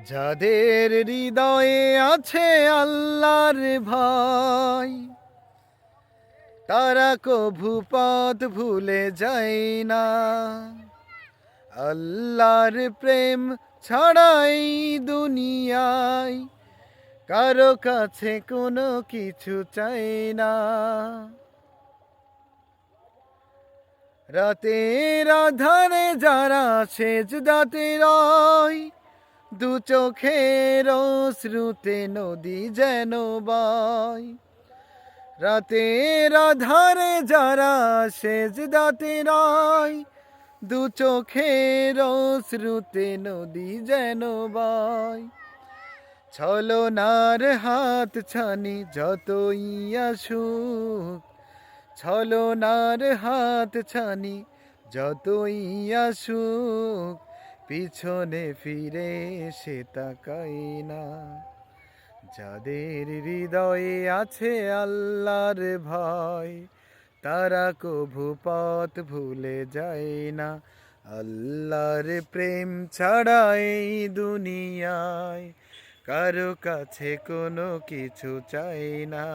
যাদের হৃদয়ে আছে আল্লাহর ভয়, তারা কভু পথ ভুলে যায় না। আল্লাহর প্রেম ছাড়াই দুনিয়ায় কারো কাছে কোনো কিছু চাই না। রাতের আধারে যারা সেজদাতে রয়, দু চোখের অশ্রুতে নদী যেন বয়। রাতের আধারে যারা সেজদাতে রয়, দু চোখের অশ্রুতে নদী যেন বয়। ছলনার হাত ছানি যতই আসুক, ছলনার হাত ছানি যতই আসুক, পিছনে ফিরে সে তাকাই না। যাদের হৃদয়ে আছে আল্লাহর ভয়, তারা কভু পথ ভুলে যায় না। আল্লাহর প্রেম ছাড়া এই দুনিয়ায় কারো কাছে কোনো কিছু চাই না।